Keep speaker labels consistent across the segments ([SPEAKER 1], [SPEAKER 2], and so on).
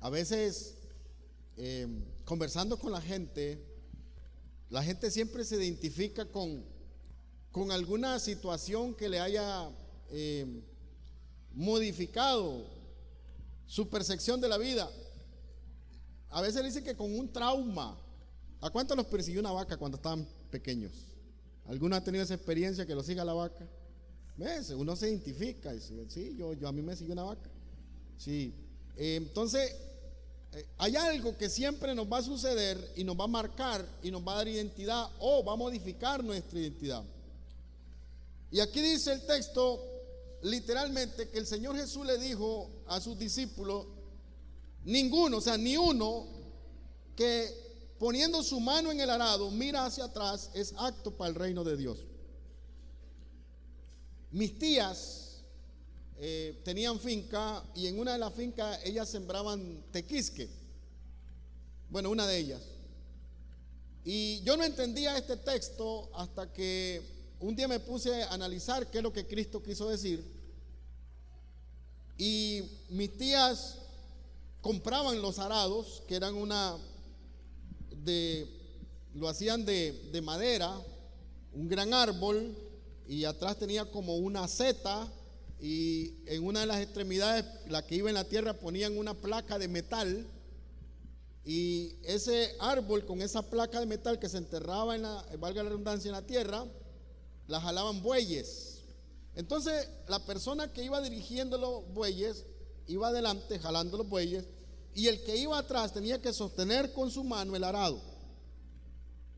[SPEAKER 1] A veces, conversando con la gente siempre se identifica con alguna situación que le haya modificado su percepción de la vida. A veces le dicen que con un trauma. ¿A cuántos los persiguió una vaca cuando estaban pequeños? ¿Alguno ha tenido esa experiencia que lo siga la vaca? ¿Ves? Uno se identifica y dice, sí, yo a mí me siguió una vaca. Sí. Entonces, hay algo que siempre nos va a suceder y nos va a marcar y nos va a dar identidad o va a modificar nuestra identidad. Y aquí dice el texto literalmente que el Señor Jesús le dijo a sus discípulos: ninguno, o sea, ni uno que poniendo su mano en el arado mira hacia atrás es apto para el reino de Dios. Mis tías tenían finca, y en una de las fincas ellas sembraban tequisque. Bueno, una de ellas. Y yo no entendía este texto hasta que un día me puse a analizar qué es lo que Cristo quiso decir. Y mis tías compraban los arados, que eran lo hacían de madera, un gran árbol, y atrás tenía como una seta, y en una de las extremidades, la que iba en la tierra, ponían una placa de metal, y ese árbol con esa placa de metal que se enterraba valga la redundancia, en la tierra, la jalaban bueyes. Entonces la persona que iba dirigiendo los bueyes iba adelante jalando los bueyes, y el que iba atrás tenía que sostener con su mano el arado.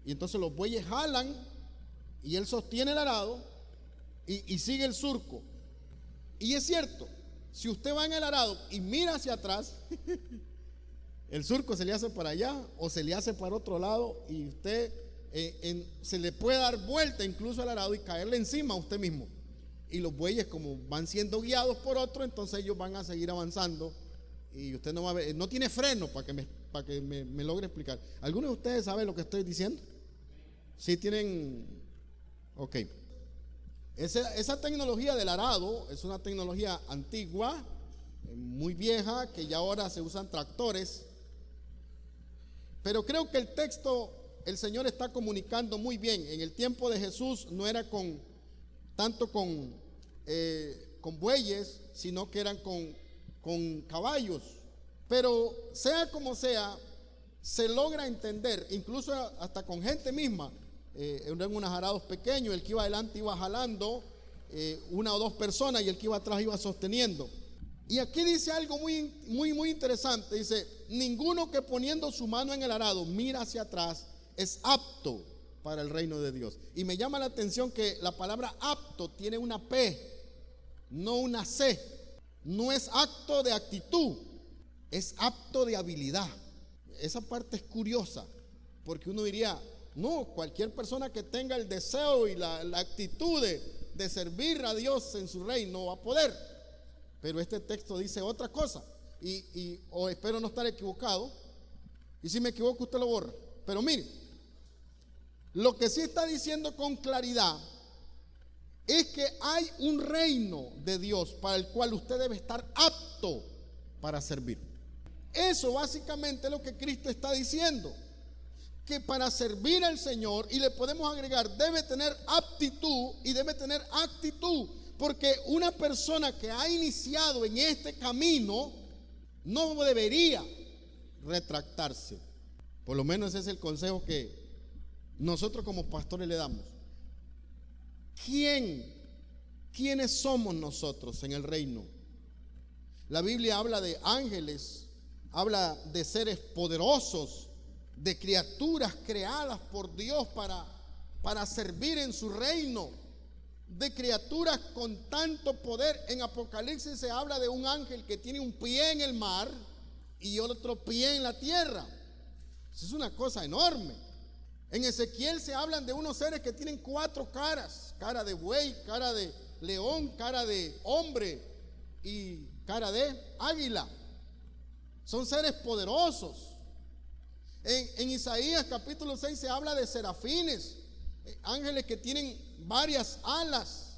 [SPEAKER 1] Y entonces los bueyes jalan y él sostiene el arado y sigue el surco. Y es cierto, si usted va en el arado y mira hacia atrás, el surco se le hace para allá o se le hace para otro lado, y usted se le puede dar vuelta incluso al arado y caerle encima a usted mismo. Y los bueyes, como van siendo guiados por otro, entonces ellos van a seguir avanzando y usted no va a ver, no tiene freno, para que me logre explicar. ¿Algunos de ustedes saben lo que estoy diciendo? Sí tienen. Ok. Esa tecnología del arado es una tecnología antigua, muy vieja, que ya ahora se usan tractores. Pero creo que el texto, el Señor está comunicando muy bien. En el tiempo de Jesús no era tanto con bueyes, sino que eran con caballos. Pero sea como sea, se logra entender, incluso hasta con gente misma. En unos arados pequeños, el que iba adelante iba jalando una o dos personas y el que iba atrás iba sosteniendo. Y aquí dice algo muy, muy, muy interesante. Dice: ninguno que poniendo su mano en el arado mira hacia atrás es apto para el reino de Dios. Y me llama la atención que la palabra apto tiene una P, no una C. No es apto de actitud, es apto de habilidad. Esa parte es curiosa, porque uno diría: no, cualquier persona que tenga el deseo y la actitud de servir a Dios en su reino va a poder. Pero este texto dice otra cosa, o espero no estar equivocado, y si me equivoco usted lo borra. Pero mire, lo que sí está diciendo con claridad es que hay un reino de Dios para el cual usted debe estar apto para servir. Eso básicamente es lo que Cristo está diciendo, que para servir al Señor, y le podemos agregar, debe tener aptitud y debe tener actitud, porque una persona que ha iniciado en este camino no debería retractarse. Por lo menos ese es el consejo que nosotros como pastores le damos. ¿Quiénes somos nosotros en el reino? La Biblia habla de ángeles, habla de seres poderosos, de criaturas creadas por Dios para servir en su reino, de criaturas con tanto poder. En Apocalipsis se habla de un ángel que tiene un pie en el mar y otro pie en la tierra. Eso es una cosa enorme. En Ezequiel se hablan de unos seres que tienen 4 caras: cara de buey, cara de león, cara de hombre y cara de águila. Son seres poderosos. En Isaías capítulo 6 se habla de serafines, ángeles que tienen varias alas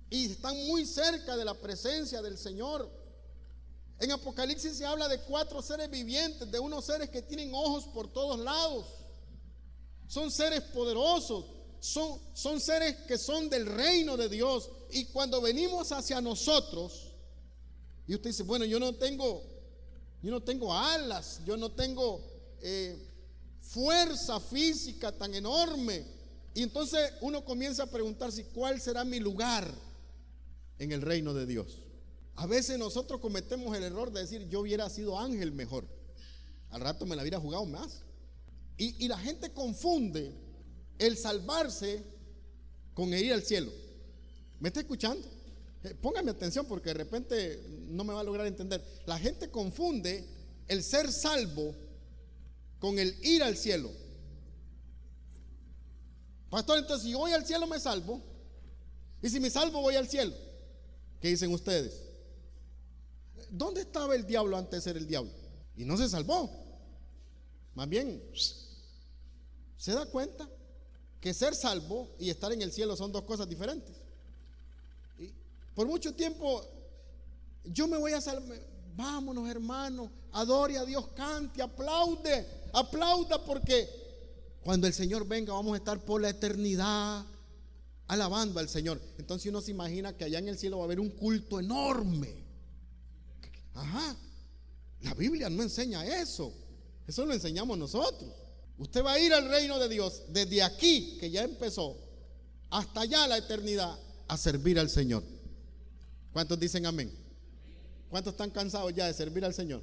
[SPEAKER 1] y están muy cerca de la presencia del Señor. En Apocalipsis se habla de 4 seres vivientes, de unos seres que tienen ojos por todos lados. Son seres poderosos, son seres que son del reino de Dios. Y cuando venimos hacia nosotros, y usted dice, bueno, yo no tengo alas, yo no tengo fuerza física tan enorme. Y entonces uno comienza a preguntarse, ¿cuál será mi lugar en el reino de Dios? A veces nosotros cometemos el error de decir, yo hubiera sido ángel mejor, al rato me la hubiera jugado más. Y la gente confunde el salvarse con el ir al cielo. ¿Me está escuchando? Póngame atención porque de repente no me va a lograr entender. La gente confunde el ser salvo con el ir al cielo. Pastor, entonces si yo voy al cielo me salvo, y si me salvo voy al cielo. ¿Qué dicen ustedes? ¿Dónde estaba el diablo antes de ser el diablo? Y no se salvó. Más bien, ¿se da cuenta que ser salvo y estar en el cielo son dos cosas diferentes? Y por mucho tiempo yo me voy a salvar. Vámonos, hermano, adore a Dios, cante, aplauda, porque cuando el Señor venga vamos a estar por la eternidad alabando al Señor. Entonces uno se imagina que allá en el cielo va a haber un culto enorme. Ajá, la Biblia no enseña eso. Eso lo enseñamos nosotros. Usted va a ir al reino de Dios desde aquí, que ya empezó, hasta allá la eternidad, a servir al Señor. ¿Cuántos dicen amén? ¿Cuántos están cansados ya de servir al Señor?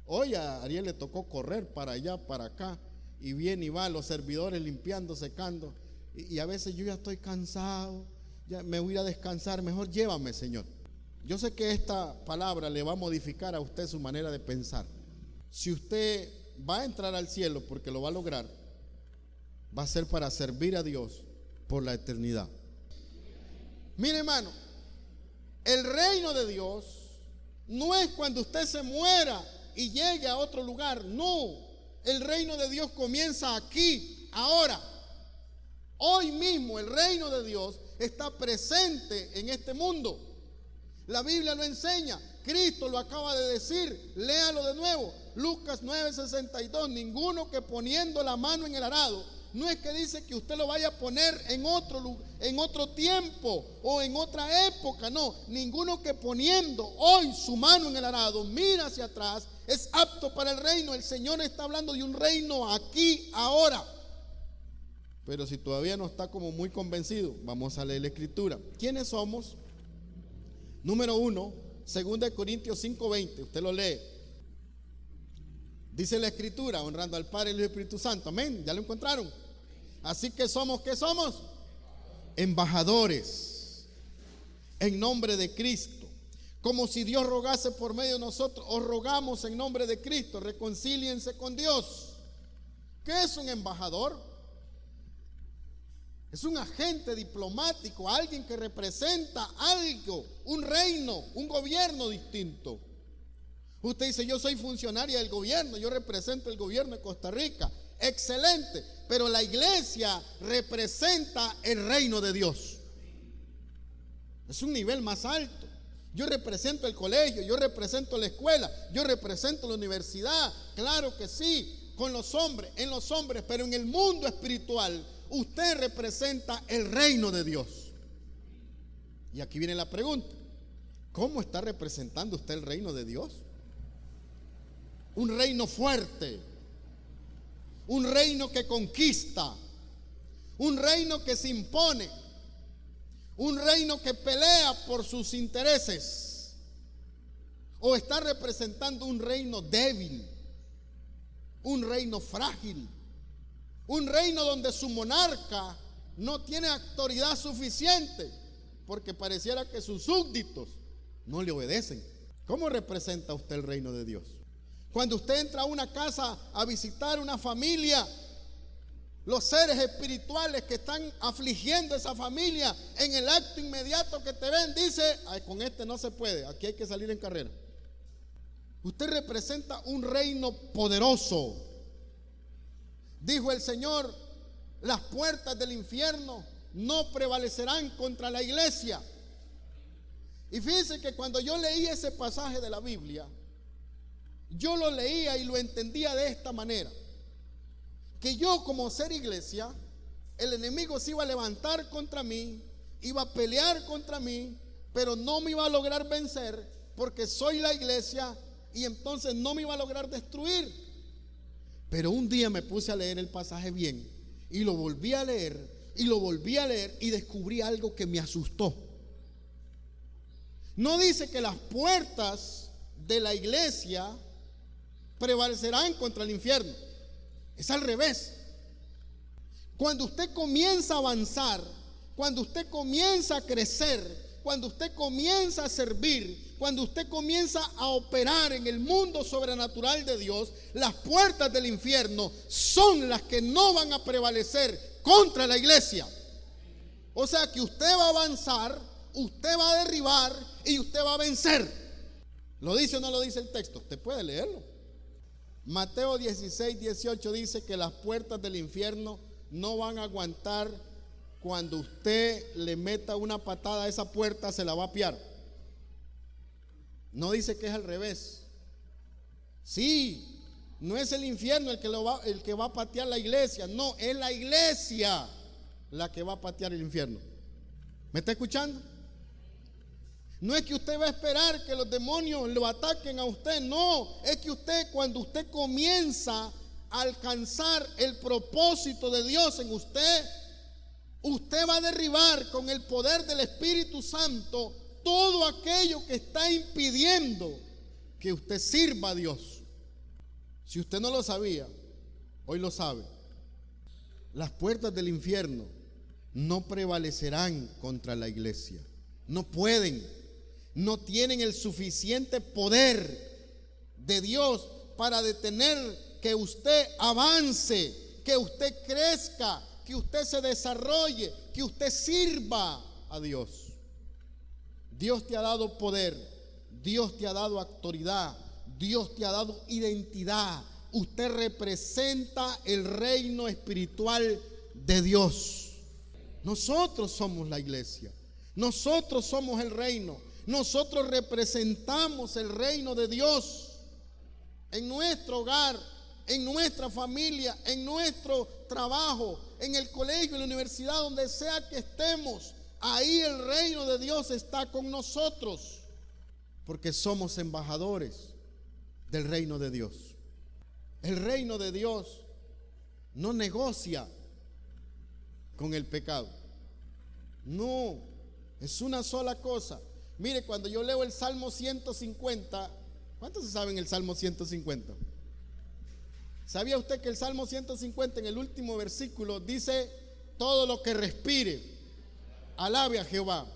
[SPEAKER 1] Hoy a Ariel le tocó correr para allá, para acá, y viene y va, los servidores limpiando, secando, y a veces yo ya estoy cansado, ya me voy a descansar, mejor llévame, Señor. Yo sé que esta palabra le va a modificar a usted su manera de pensar. Si usted va a entrar al cielo, porque lo va a lograr, va a ser para servir a Dios por la eternidad. Mire, hermano, el reino de Dios no es cuando usted se muera y llegue a otro lugar. No, el reino de Dios comienza aquí, ahora. Hoy mismo el reino de Dios está presente en este mundo. La Biblia lo enseña, Cristo lo acaba de decir, léalo de nuevo, Lucas 9:62. Ninguno que poniendo la mano en el arado, no es que dice que usted lo vaya a poner en otro tiempo o en otra época, no, ninguno que poniendo hoy su mano en el arado mira hacia atrás es apto para el reino. El Señor está hablando de un reino aquí, ahora. Pero si todavía no está como muy convencido, vamos a leer la escritura. ¿Quiénes somos? Número 1, 2 Corintios 5:20, usted lo lee. Dice la escritura, honrando al Padre y al Espíritu Santo. Amén, ¿ya lo encontraron? Así que somos, ¿qué somos? Embajadores en nombre de Cristo. Como si Dios rogase por medio de nosotros, os rogamos en nombre de Cristo, reconcíliense con Dios. ¿Qué es un embajador? Es un agente diplomático, alguien que representa algo, un reino, un gobierno distinto. Usted dice, yo soy funcionaria del gobierno, yo represento el gobierno de Costa Rica. Excelente, pero la iglesia representa el reino de Dios. Es un nivel más alto. Yo represento el colegio, yo represento la escuela, yo represento la universidad. Claro que sí, con los hombres, en los hombres, pero en el mundo espiritual usted representa el reino de Dios. Y aquí viene la pregunta: ¿cómo está representando usted el reino de Dios? Un reino fuerte, un reino que conquista, un reino que se impone, un reino que pelea por sus intereses, o está representando un reino débil, un reino frágil, un reino donde su monarca no tiene autoridad suficiente, porque pareciera que sus súbditos no le obedecen. ¿Cómo representa usted el reino de Dios? Cuando usted entra a una casa a visitar una familia, los seres espirituales que están afligiendo a esa familia, en el acto inmediato que te ven, dice: ay, con este no se puede, aquí hay que salir en carrera. Usted representa un reino poderoso. Dijo el Señor: las puertas del infierno no prevalecerán contra la iglesia. Y fíjense que cuando yo leí ese pasaje de la Biblia, yo lo leía y lo entendía de esta manera: que yo, como ser iglesia, el enemigo se iba a levantar contra mí, iba a pelear contra mí, pero no me iba a lograr vencer porque soy la iglesia, y entonces no me iba a lograr destruir. Pero un día me puse a leer el pasaje bien y lo volví a leer y lo volví a leer y descubrí algo que me asustó. No dice que las puertas de la iglesia prevalecerán contra el infierno. Es al revés. Cuando usted comienza a avanzar, cuando usted comienza a crecer, cuando usted comienza a servir, cuando usted comienza a operar en el mundo sobrenatural de Dios, las puertas del infierno son las que no van a prevalecer contra la iglesia. O sea que usted va a avanzar, usted va a derribar y usted va a vencer. ¿Lo dice o no lo dice el texto? Usted puede leerlo. Mateo 16:18 dice que las puertas del infierno no van a aguantar. Cuando usted le meta una patada a esa puerta, se la va a apiar. No dice que es al revés. Sí, no es el infierno el que va a patear la iglesia. No, es la iglesia la que va a patear el infierno. ¿Me está escuchando? No es que usted va a esperar que los demonios lo ataquen a usted. No, es que usted, cuando usted comienza a alcanzar el propósito de Dios en usted, usted va a derribar con el poder del Espíritu Santo todo aquello que está impidiendo que usted sirva a Dios. Si usted no lo sabía, hoy lo sabe. Las puertas del infierno no prevalecerán contra la iglesia. No pueden, no tienen el suficiente poder de Dios para detener que usted avance, que usted crezca, que usted se desarrolle, que usted sirva a Dios. Dios te ha dado poder, Dios te ha dado autoridad, Dios te ha dado identidad. Usted representa el reino espiritual de Dios. Nosotros somos la iglesia, nosotros somos el reino, nosotros representamos el reino de Dios en nuestro hogar, en nuestra familia, en nuestro trabajo, en el colegio, en la universidad, donde sea que estemos. Ahí el reino de Dios está con nosotros, porque somos embajadores del reino de Dios. El reino de Dios no negocia con el pecado. No, es una sola cosa. Mire, cuando yo leo el Salmo 150, ¿cuántos se saben el Salmo 150? ¿Sabía usted que el Salmo 150 en el último versículo dice: todo lo que respire, alabe a Jehová?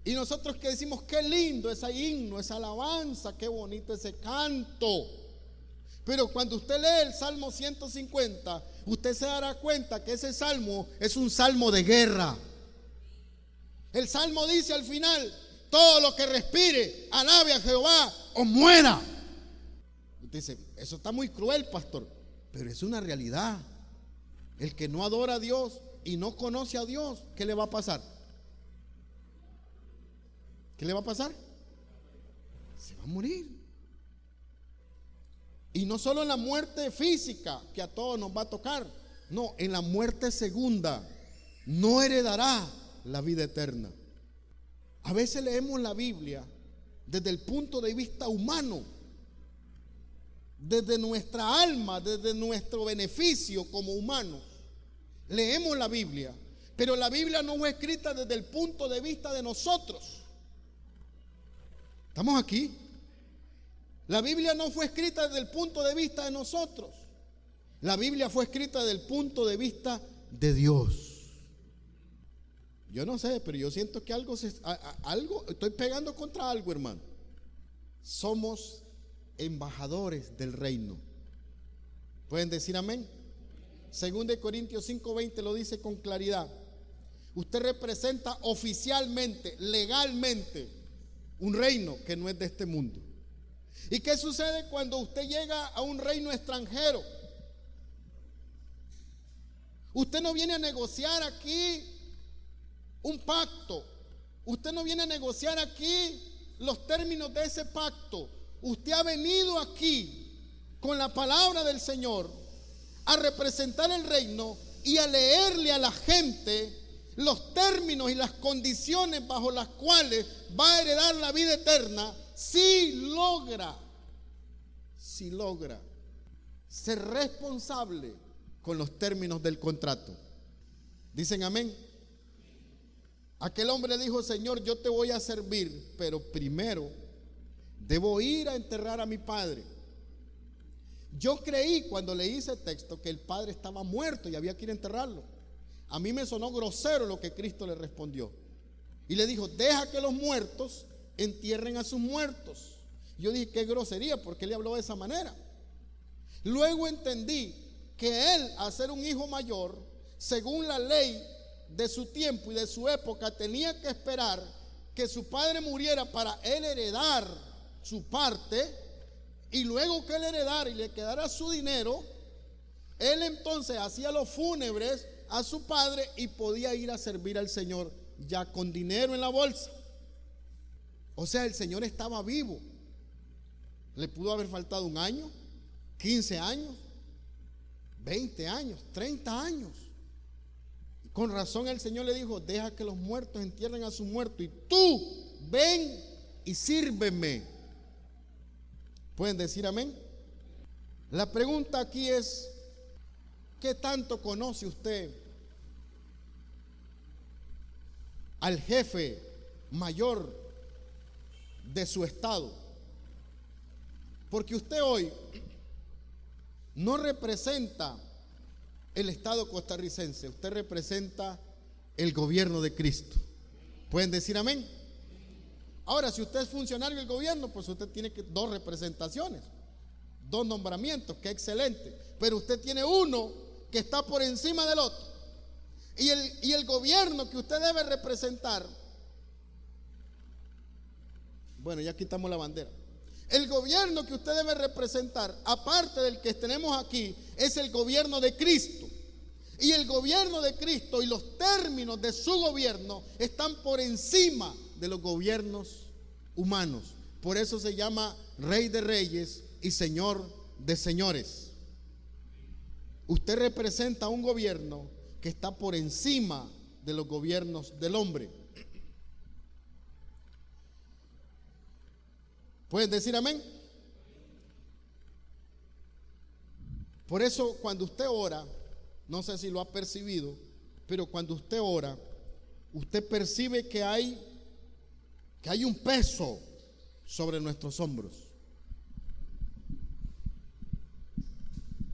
[SPEAKER 1] Y nosotros que decimos: qué lindo ese himno, esa alabanza, qué bonito ese canto. Pero cuando usted lee el Salmo 150, usted se dará cuenta que ese salmo es un salmo de guerra. El salmo dice al final: todo lo que respire, alabe a Jehová o muera. Dice: eso está muy cruel, pastor, pero es una realidad. El que no adora a Dios y no conoce a Dios, ¿qué le va a pasar? ¿Qué le va a pasar? Se va a morir. Y no solo en la muerte física, que a todos nos va a tocar. No, en la muerte segunda no heredará la vida eterna. A veces leemos la Biblia desde el punto de vista humano, desde nuestra alma, desde nuestro beneficio como humanos. Leemos la Biblia, pero la Biblia no fue escrita desde el punto de vista de nosotros. ¿Estamos aquí? La Biblia no fue escrita desde el punto de vista de nosotros. La Biblia fue escrita desde el punto de vista de Dios. Yo no sé, pero yo siento que algo estoy pegando contra algo, hermano. Somos embajadores del reino. ¿Pueden decir amén? 2 Corintios 5:20 lo dice con claridad. Usted representa oficialmente, legalmente, un reino que no es de este mundo. ¿Y qué sucede cuando usted llega a un reino extranjero? Usted no viene a negociar aquí un pacto. Usted no viene a negociar aquí los términos de ese pacto. Usted ha venido aquí con la palabra del Señor a representar el reino y a leerle a la gente los términos y las condiciones bajo las cuales va a heredar la vida eterna si logra ser responsable con los términos del contrato. ¿Dicen amén? Aquel hombre dijo: Señor, yo te voy a servir, pero primero debo ir a enterrar a mi padre. Yo creí cuando leí ese texto que el padre estaba muerto y había que ir a enterrarlo. A mí me sonó grosero lo que Cristo le respondió. Y le dijo: deja que los muertos entierren a sus muertos. Yo dije: qué grosería, porque él le habló de esa manera. Luego entendí que él, al ser un hijo mayor, según la ley de su tiempo y de su época, tenía que esperar que su padre muriera para él heredar su parte, y luego que él heredara y le quedara su dinero, él entonces hacía los fúnebres a su padre y podía ir a servir al Señor ya con dinero en la bolsa. O sea, el Señor estaba vivo. Le pudo haber faltado un año, 15 años, 20 años, 30 años. Con razón el Señor le dijo: deja que los muertos entierren a su muerto y tú ven y sírveme. ¿Pueden decir amén? La pregunta aquí es: ¿qué tanto conoce usted al jefe mayor de su estado? Porque usted hoy no representa el estado costarricense, usted representa el gobierno de Cristo. ¿Pueden decir amén? Ahora, si usted es funcionario del gobierno, pues usted tiene dos representaciones, dos nombramientos, que excelente. Pero usted tiene uno que está por encima del otro. Y el gobierno que usted debe representar, bueno, ya quitamos la bandera. El gobierno que usted debe representar, aparte del que tenemos aquí, es el gobierno de Cristo. Y el gobierno de Cristo y los términos de su gobierno están por encima de los gobiernos humanos. Por eso se llama Rey de Reyes y Señor de Señores. Usted representa un gobierno que está por encima de los gobiernos del hombre. ¿Pueden decir amén? Por eso cuando usted ora, no sé si lo ha percibido, pero cuando usted ora, usted percibe que hay un peso sobre nuestros hombros.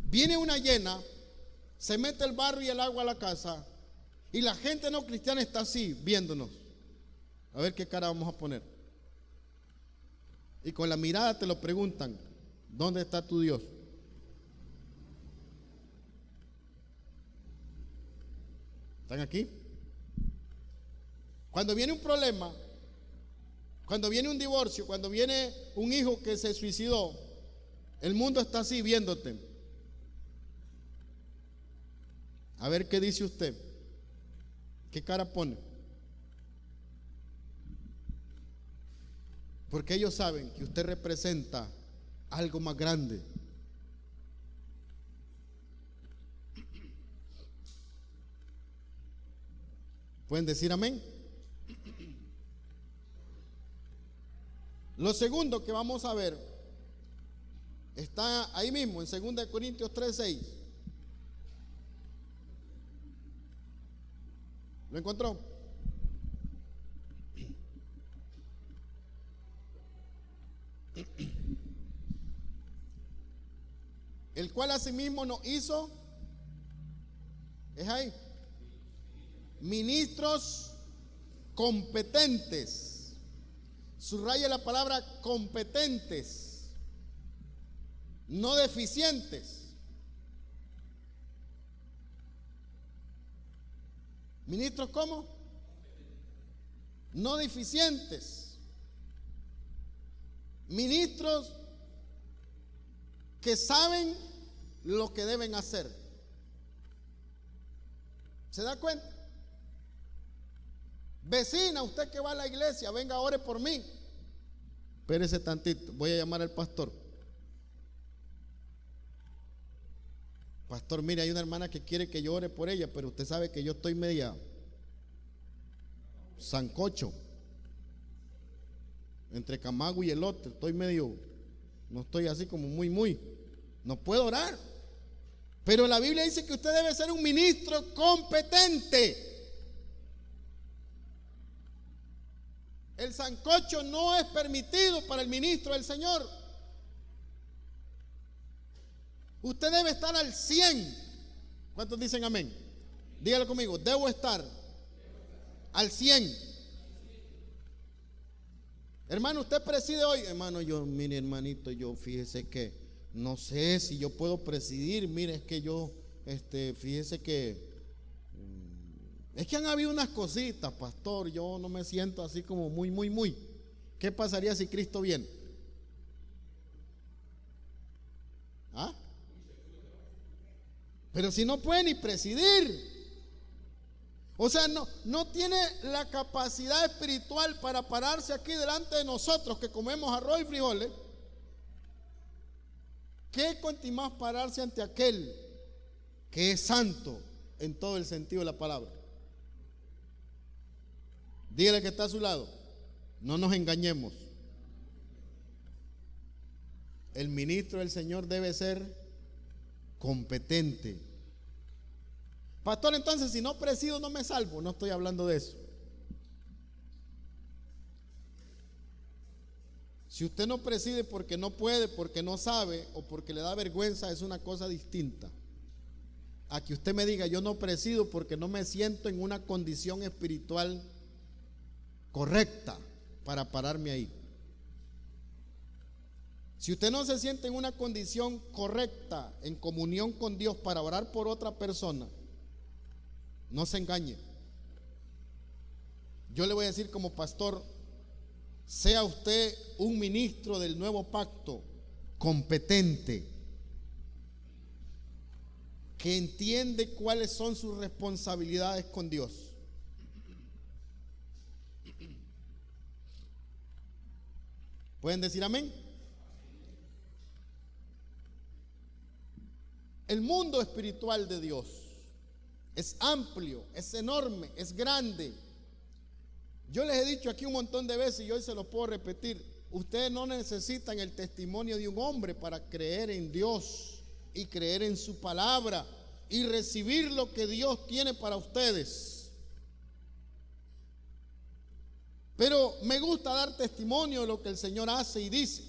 [SPEAKER 1] Viene una llena, se mete el barro y el agua a la casa, y la gente no cristiana está así viéndonos. A ver qué cara vamos a poner. Y con la mirada te lo preguntan: ¿dónde está tu Dios? ¿Están aquí? Cuando viene un problema, cuando viene un divorcio, cuando viene un hijo que se suicidó, el mundo está así viéndote. A ver qué dice usted. ¿Qué cara pone? Porque ellos saben que usted representa algo más grande. ¿Pueden decir amén? Lo segundo que vamos a ver está ahí mismo en 2 Corintios 3:6. ¿Lo encontró? El cual asimismo nos hizo, es ahí, ministros competentes. Subraya la palabra competentes, no deficientes. ¿Ministros cómo? No deficientes. Ministros que saben lo que deben hacer. ¿Se da cuenta? Vecina, usted que va a la iglesia, venga, ore por mí. Espérese tantito, voy a llamar al pastor. Pastor, mire, hay una hermana que quiere que yo ore por ella, pero usted sabe que yo estoy media sancocho entre Camagüey y el otro. Estoy medio, no estoy así como muy, no puedo orar. Pero la Biblia dice que usted debe ser un ministro competente. El sancocho no es permitido para el ministro del Señor. Usted debe estar al 100. ¿Cuántos dicen amén? Dígalo conmigo, debo estar al 100. Hermano, usted preside hoy. Hermano, mire hermanito, yo fíjese que no sé si yo puedo presidir. Mire, es que yo, fíjese que es que han habido unas cositas, pastor. Yo no me siento así como muy. ¿Qué pasaría si Cristo viene? ¿Ah? Pero si no puede ni presidir. O sea, no tiene la capacidad espiritual para pararse aquí delante de nosotros que comemos arroz y frijoles. ¿Qué continuar pararse ante aquel que es santo en todo el sentido de la palabra? Dígale que está a su lado, no nos engañemos. El ministro del Señor debe ser competente. Pastor, entonces si no presido no me salvo. No estoy hablando de eso. Si usted no preside porque no puede, porque no sabe o porque le da vergüenza, es una cosa distinta a que usted me diga: yo no presido porque no me siento en una condición espiritual correcta para pararme ahí. Si usted no se siente en una condición correcta, en comunión con Dios para orar por otra persona, no se engañe. Yo le voy a decir como pastor: sea usted un ministro del nuevo pacto competente, que entiende cuáles son sus responsabilidades con Dios. ¿Pueden decir amén? El mundo espiritual de Dios es amplio, es enorme, es grande. Yo les he dicho aquí un montón de veces y hoy se los puedo repetir: ustedes no necesitan el testimonio de un hombre para creer en Dios y creer en su palabra y recibir lo que Dios tiene para ustedes. Pero me gusta dar testimonio de lo que el Señor hace y dice.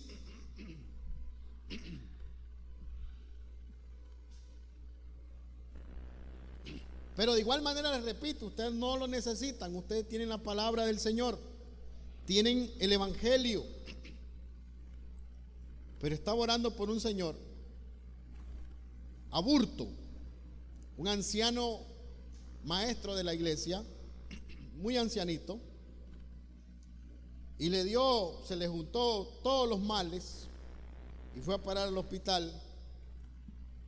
[SPEAKER 1] Pero de igual manera les repito, ustedes no lo necesitan. Ustedes tienen la palabra del Señor, tienen el evangelio. Pero estaba orando por un señor, Aburto, un anciano maestro de la iglesia, muy ancianito, y se le juntó todos los males y fue a parar al hospital.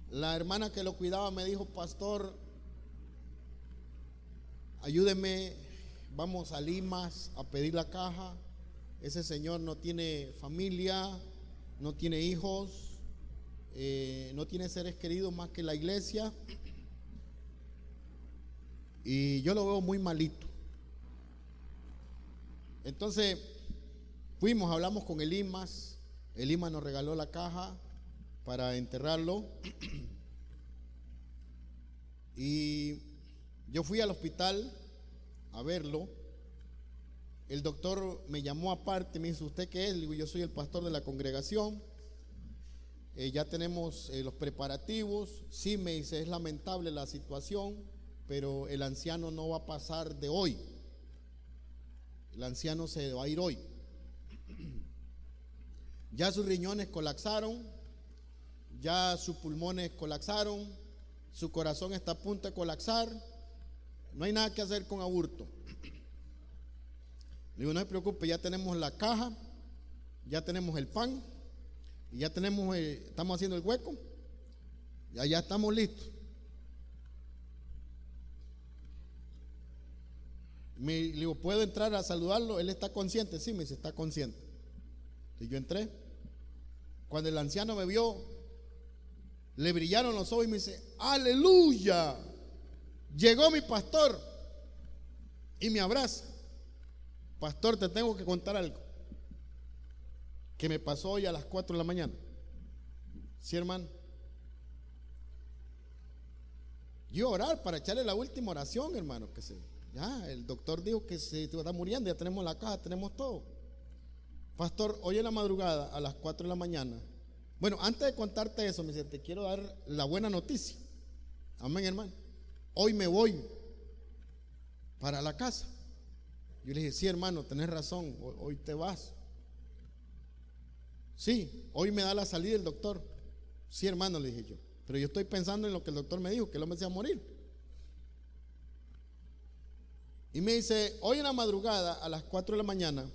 [SPEAKER 1] La hermana que lo cuidaba me dijo: pastor, ayúdeme, vamos a Limas a pedir la caja. Ese señor no tiene familia, no tiene hijos, no tiene seres queridos más que la iglesia, y yo lo veo muy malito. Entonces fuimos, hablamos con el Limas nos regaló la caja para enterrarlo, y yo fui al hospital a verlo. El doctor me llamó aparte, me dice: ¿usted qué es? Le digo: yo soy el pastor de la congregación. Ya tenemos los preparativos. Sí, me dice, es lamentable la situación, pero el anciano no va a pasar de hoy. El anciano se va a ir hoy. Ya sus riñones colapsaron, ya sus pulmones colapsaron, su corazón está a punto de colapsar. No hay nada que hacer con Aburto. Le digo: no se preocupe, ya tenemos la caja, ya tenemos el pan, y ya tenemos, estamos haciendo el hueco, ya estamos listos. Le digo, ¿puedo entrar a saludarlo? Él está consciente. Sí, me dice, está consciente. Y yo entré. Cuando el anciano me vio, le brillaron los ojos y me dice, aleluya, llegó mi pastor. Y me abraza. Pastor, te tengo que contar algo que me pasó hoy a las 4 de la mañana. Sí, hermano. Yo iba a orar para echarle la última oración, hermano, ya el doctor dijo que se está muriendo, ya tenemos la caja, tenemos todo. Pastor, hoy en la madrugada a las 4 de la mañana. Bueno, antes de contarte eso, me dice, te quiero dar la buena noticia. Amén, hermano. Hoy me voy para la casa. Yo le dije, sí, hermano, tenés razón, hoy te vas. Sí, hoy me da la salida el doctor. Sí, hermano, le dije yo. Pero yo estoy pensando en lo que el doctor me dijo, que el hombre se va a morir. Y me dice, hoy en la madrugada a las 4 de la mañana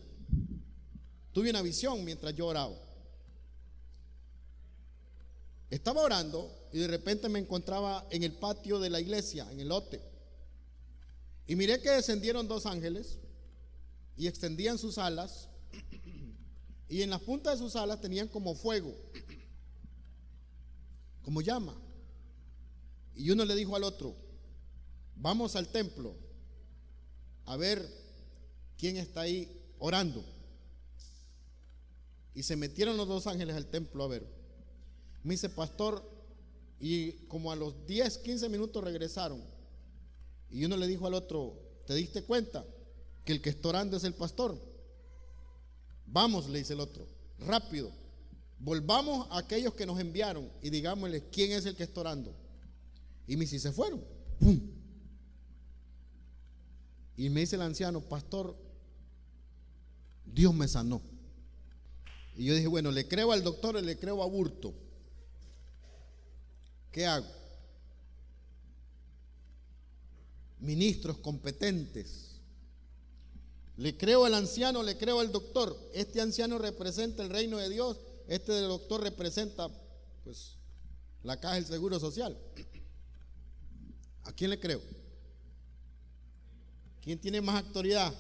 [SPEAKER 1] tuve una visión mientras yo oraba. Estaba orando y de repente me encontraba en el patio de la iglesia, en el lote. Y miré que descendieron 2 ángeles y extendían sus alas. Y en las puntas de sus alas tenían como fuego, como llama. Y uno le dijo al otro, vamos al templo a ver quién está ahí orando. Y se metieron los 2 ángeles al templo a ver. Me dice, pastor, y como a los 10, 15 minutos regresaron. Y uno le dijo al otro, ¿te diste cuenta que el que está orando es el pastor? Vamos, le dice el otro, rápido, volvamos a aquellos que nos enviaron y digámosles quién es el que está orando. Y me dice, se fueron. ¡Pum! Y me dice el anciano, pastor, Dios me sanó. Y yo dije, bueno, ¿le creo al doctor o le creo a Burto? ¿Qué hago? Ministros competentes. ¿Le creo al anciano o le creo al doctor? Este anciano representa el reino de Dios, este doctor representa pues la caja del seguro social. ¿A quién le creo? ¿Quién tiene más autoridad?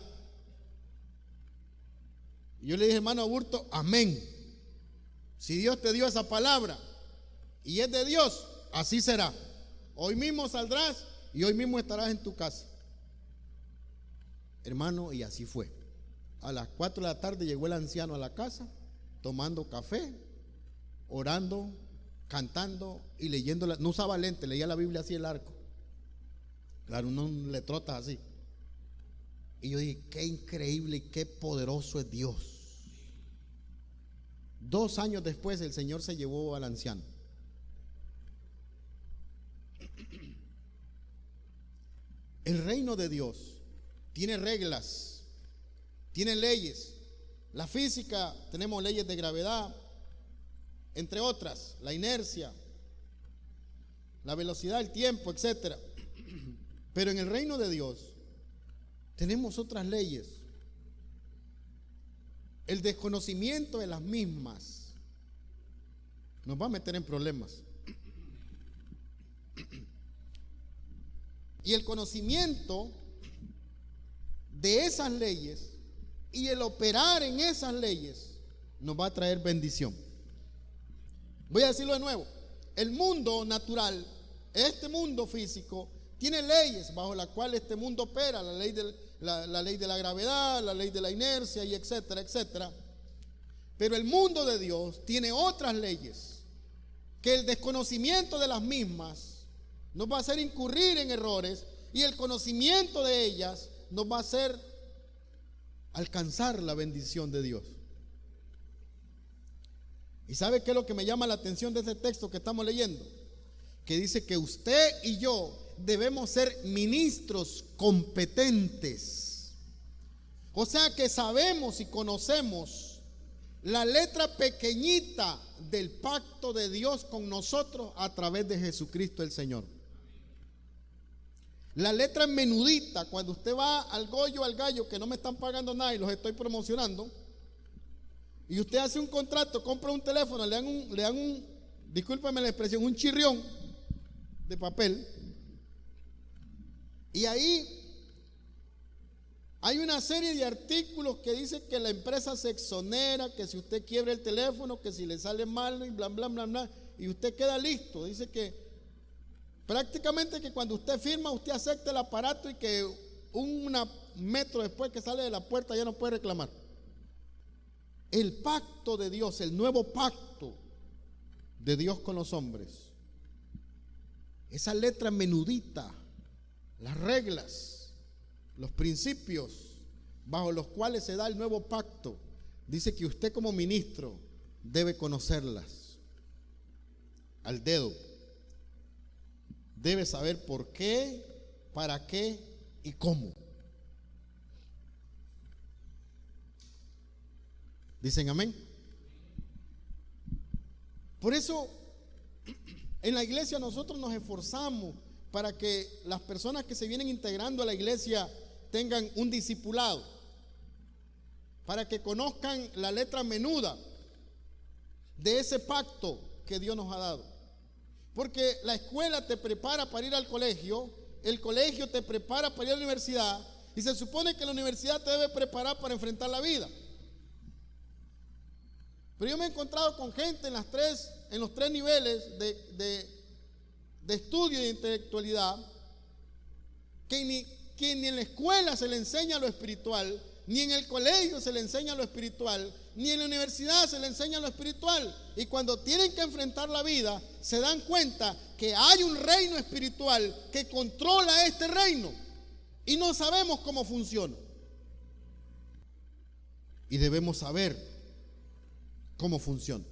[SPEAKER 1] Y yo le dije, hermano Burto, amén. Si Dios te dio esa palabra y es de Dios, así será. Hoy mismo saldrás y hoy mismo estarás en tu casa. Hermano, y así fue. A las 4 de la tarde llegó el anciano a la casa, tomando café, orando, cantando y leyendo. No usaba lente, leía la Biblia así el arco. Claro, uno letrotas así. Y yo dije, qué increíble y qué poderoso es Dios. 2 años después el Señor se llevó al anciano. El reino de Dios tiene reglas, tiene leyes. La física, tenemos leyes de gravedad, entre otras, la inercia, la velocidad, el tiempo, etcétera. Pero en el reino de Dios tenemos otras leyes. El desconocimiento de las mismas nos va a meter en problemas. Y el conocimiento de esas leyes y el operar en esas leyes nos va a traer bendición. Voy a decirlo de nuevo. El mundo natural, este mundo físico, tiene leyes bajo las cuales este mundo opera, la ley de la gravedad, la ley de la inercia y etcétera, etcétera. Pero el mundo de Dios tiene otras leyes que el desconocimiento de las mismas nos va a hacer incurrir en errores y el conocimiento de ellas nos va a hacer alcanzar la bendición de Dios. ¿Y sabe qué es lo que me llama la atención de este texto que estamos leyendo? Que dice que usted y yo debemos ser ministros competentes. O sea que sabemos y conocemos la letra pequeñita del pacto de Dios con nosotros a través de Jesucristo el Señor. La letra menudita, cuando usted va al Goyo, al Gallo, que no me están pagando nada y los estoy promocionando, y usted hace un contrato, compra un teléfono, le dan un, discúlpeme la expresión, un chirrión de papel, y ahí Hay una serie de artículos que dice que la empresa se exonera, que si usted quiebra el teléfono, que si le sale mal y bla, bla, bla, bla, y usted queda listo. Dice que prácticamente que cuando usted firma, usted acepta el aparato y que un metro después que sale de la puerta ya no puede reclamar. El pacto de Dios, el nuevo pacto de Dios con los hombres, esa letra menudita, las reglas, los principios bajo los cuales se da el nuevo pacto, dice que usted como ministro debe conocerlas al dedo. Debe saber por qué, para qué y cómo. ¿Dicen amén? Por eso en la iglesia nosotros nos esforzamos para que las personas que se vienen integrando a la iglesia tengan un discipulado, para que conozcan la letra menuda de ese pacto que Dios nos ha dado. Porque la escuela te prepara para ir al colegio, el colegio te prepara para ir a la universidad, y se supone que la universidad te debe preparar para enfrentar la vida. Pero yo me he encontrado con gente en los tres niveles de estudio y de intelectualidad que ni en la escuela se le enseña lo espiritual, ni en el colegio se le enseña lo espiritual, ni en la universidad se le enseña lo espiritual. Y cuando tienen que enfrentar la vida, se dan cuenta que hay un reino espiritual que controla este reino y no sabemos cómo funciona. Y debemos saber cómo funciona.